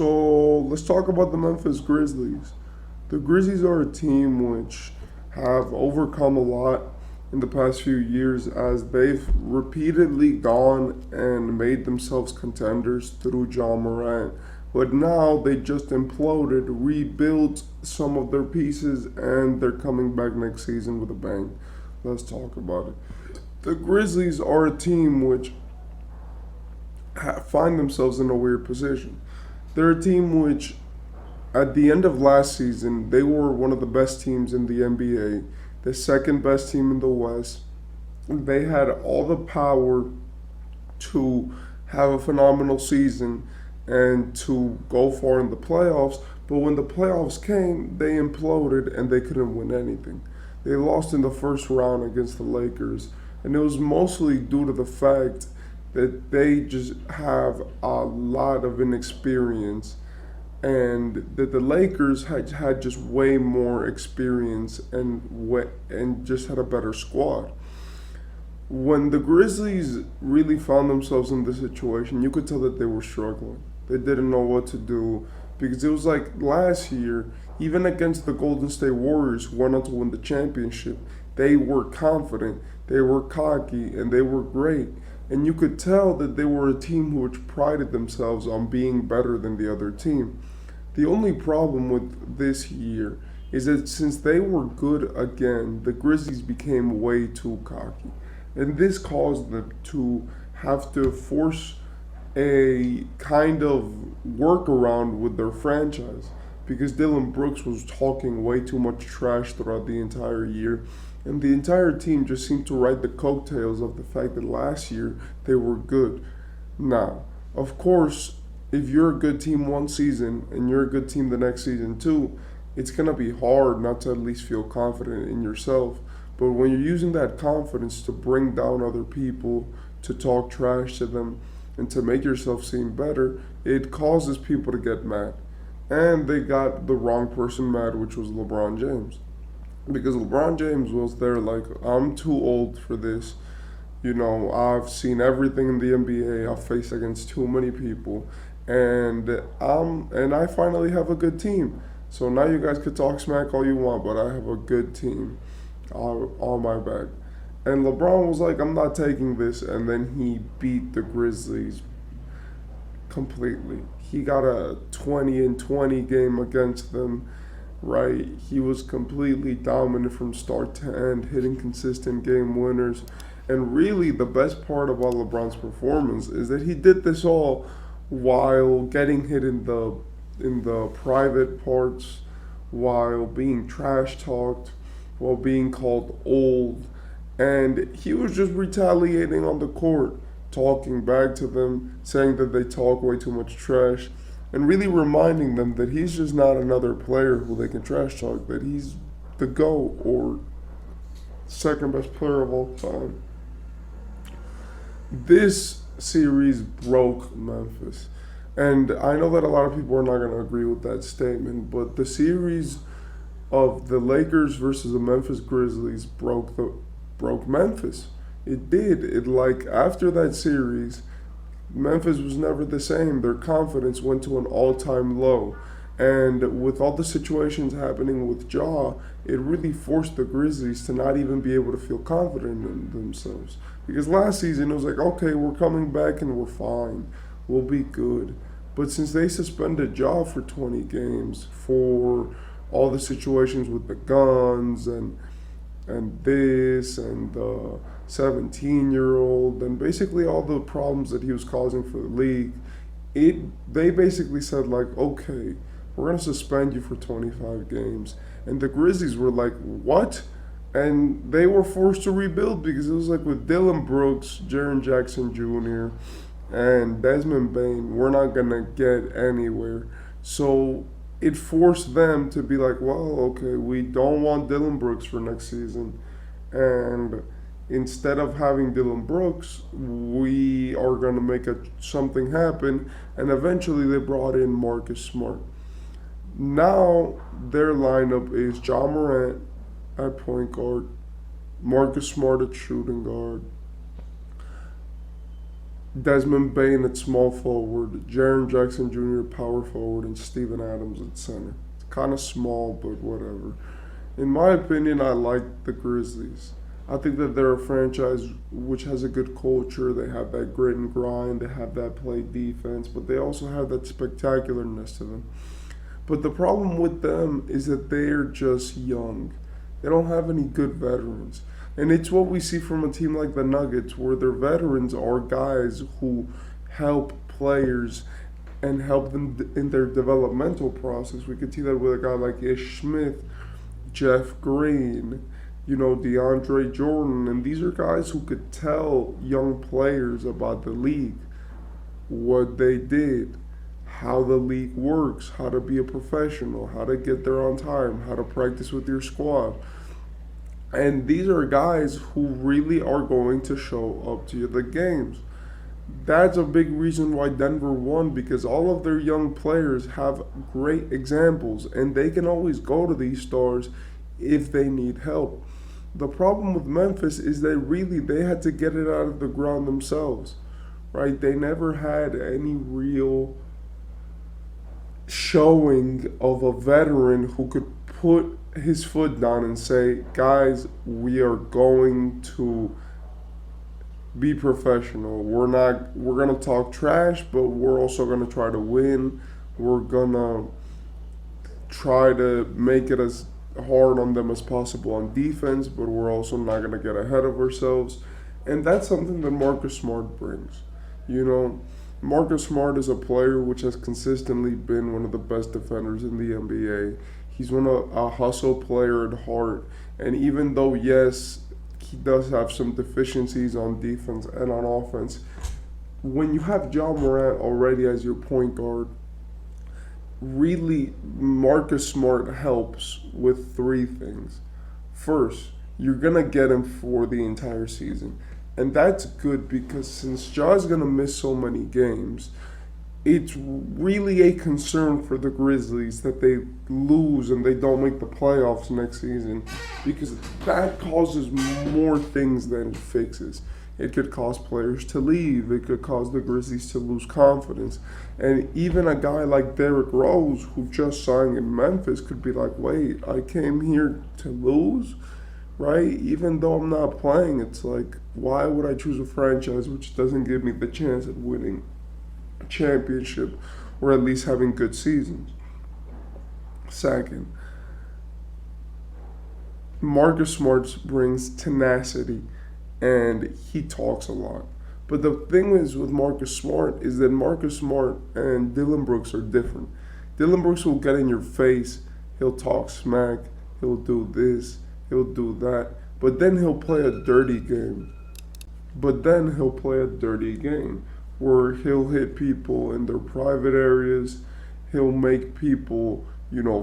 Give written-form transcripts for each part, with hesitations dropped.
So let's talk about the Memphis Grizzlies. The Grizzlies are a team which have overcome a lot in the past few years as they've repeatedly gone and made themselves contenders through John Morant. But now they just imploded, rebuilt some of their pieces, and they're coming back next season with a bang. Let's talk about it. The Grizzlies are a team which find themselves in a weird position. They're a team which, at the end of last season, they were one of the best teams in the NBA, the second best team in the West. They had all the power to have a phenomenal season and to go far in the playoffs, but when the playoffs came, they imploded and they couldn't win anything. They lost in the first round against the Lakers, and it was mostly due to the fact that they just have a lot of inexperience and that the Lakers had just way more experience and just had a better squad. When the Grizzlies really found themselves in this situation, you could tell that they were struggling. They didn't know what to do because it was like last year, even against the Golden State Warriors who went on to win the championship, they were confident, they were cocky, and they were great. And you could tell that they were a team which prided themselves on being better than the other team. The only problem with this year is that since they were good again, the Grizzlies became way too cocky. And this caused them to have to force a kind of workaround with their franchise because Dylan Brooks was talking way too much trash throughout the entire year. And the entire team just seemed to ride the coattails of the fact that last year they were good. Now, of course, if you're a good team one season and you're a good team the next season too, it's going to be hard not to at least feel confident in yourself. But when you're using that confidence to bring down other people, to talk trash to them, and to make yourself seem better, it causes people to get mad. And they got the wrong person mad, which was LeBron James. Because LeBron James was there like, I'm too old for this. You know, I've seen everything in the NBA. I've faced against too many people. And I finally have a good team. So now you guys could talk smack all you want, but I have a good team on my back. And LeBron was like, I'm not taking this. And then he beat the Grizzlies completely. He got a 20-20 game against them, right? He was completely dominant from start to end, hitting consistent game winners. And really, the best part about LeBron's performance is that he did this all while getting hit in the private parts, while being trash talked, while being called old. And he was just retaliating on the court, talking back to them, saying that they talk way too much trash, and really reminding them that he's just not another player who they can trash talk, that he's the GOAT or second best player of all time. This series broke Memphis. And I know that a lot of people are not going to agree with that statement, but the series of the Lakers versus the Memphis Grizzlies broke Memphis. It did. It like after that series, Memphis was never the same. Their confidence went to an all-time low. And with all the situations happening with Ja, it really forced the Grizzlies to not even be able to feel confident in themselves. Because last season it was like, okay, we're coming back and we're fine. We'll be good. But since they suspended Ja for 20 games for all the situations with the guns and this and the 17-year-old and basically all the problems that he was causing for the league, they basically said like, okay, we're going to suspend you for 25 games. And the Grizzlies were like, what? And they were forced to rebuild because it was like with Dylan Brooks, Jaren Jackson Jr., and Desmond Bain, we're not going to get anywhere. So it forced them to be like, well, okay, we don't want Dylan Brooks for next season. And instead of having Dylan Brooks, we are going to make something happen. And eventually they brought in Marcus Smart. Now their lineup is John Morant at point guard, Marcus Smart at shooting guard, Desmond Bain at small forward, Jaren Jackson Jr. power forward, and Steven Adams at center. It's kind of small, but whatever. In my opinion, I like the Grizzlies. I think that they're a franchise which has a good culture. They have that grit and grind. They have that play defense, but they also have that spectacularness to them. But the problem with them is that they're just young. They don't have any good veterans. And it's what we see from a team like the Nuggets, where their veterans are guys who help players and help them in their developmental process. We could see that with a guy like Ish Smith, Jeff Green, DeAndre Jordan. And these are guys who could tell young players about the league, what they did, how the league works, how to be a professional, how to get there on time, how to practice with your squad. And these are guys who really are going to show up to the games. That's a big reason why Denver won, because all of their young players have great examples and they can always go to these stars if they need help. The problem with Memphis is they had to get it out of the ground themselves, right? They never had any real showing of a veteran who could put his foot down and say, guys, we are going to be professional. We're gonna talk trash, but we're also gonna try to win. We're gonna try to make it as hard on them as possible on defense, but we're also not gonna get ahead of ourselves. And that's something that Marcus Smart brings. Marcus Smart is a player which has consistently been one of the best defenders in the NBA. He's a hustle player at heart. And even though, yes, he does have some deficiencies on defense and on offense, when you have John Morant already as your point guard, really Marcus Smart helps with three things. First, you're going to get him for the entire season. And that's good because since Ja's going to miss so many games, it's really a concern for the Grizzlies that they lose and they don't make the playoffs next season, because that causes more things than it fixes. It could cause players to leave. It could cause the Grizzlies to lose confidence. And even a guy like Derrick Rose, who just signed in Memphis, could be like, wait, I came here to lose? Right? Even though I'm not playing, it's like, why would I choose a franchise which doesn't give me the chance at winning a championship or at least having good seasons? Second, Marcus Smart brings tenacity and he talks a lot. But the thing is with Marcus Smart is that Marcus Smart and Dillon Brooks are different. Dillon Brooks will get in your face, he'll talk smack, he'll do this, he'll do that, but then he'll play a dirty game. Where he'll hit people in their private areas, he'll make people,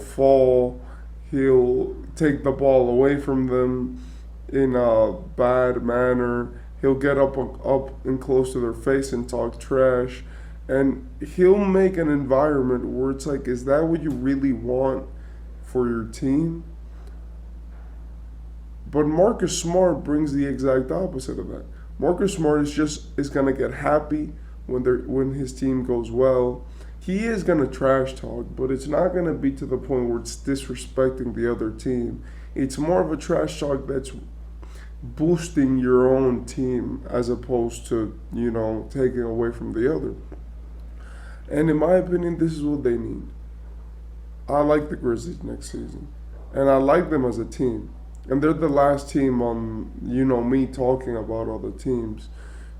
fall, he'll take the ball away from them in a bad manner, he'll get up and close to their face and talk trash, and he'll make an environment where it's like, is that what you really want for your team? But Marcus Smart brings the exact opposite of that. Marcus Smart is gonna get happy when his team goes well. He is gonna trash talk, but it's not gonna be to the point where it's disrespecting the other team. It's more of a trash talk that's boosting your own team as opposed to, taking away from the other. And in my opinion, this is what they need. I like the Grizzlies next season. And I like them as a team. And they're the last team on, me talking about other teams.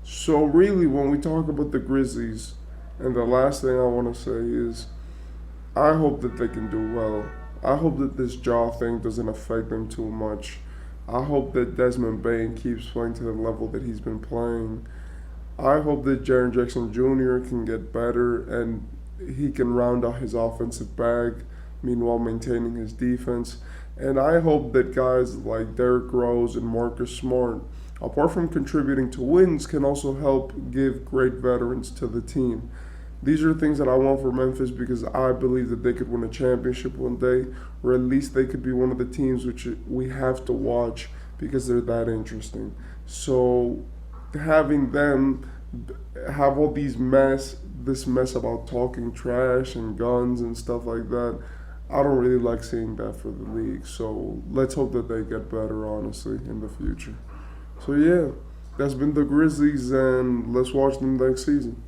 So really, when we talk about the Grizzlies, and the last thing I want to say is, I hope that they can do well. I hope that this jaw thing doesn't affect them too much. I hope that Desmond Bain keeps playing to the level that he's been playing. I hope that Jaren Jackson Jr. can get better and he can round out his offensive bag, meanwhile maintaining his defense. And I hope that guys like Derrick Rose and Marcus Smart, apart from contributing to wins, can also help give great veterans to the team. These are things that I want for Memphis because I believe that they could win a championship one day, or at least they could be one of the teams which we have to watch because they're that interesting. So having them have all this mess about talking trash and guns and stuff like that. I don't really like seeing that for the league. So let's hope that they get better, honestly, in the future. So yeah, that's been the Grizzlies, and let's watch them next season.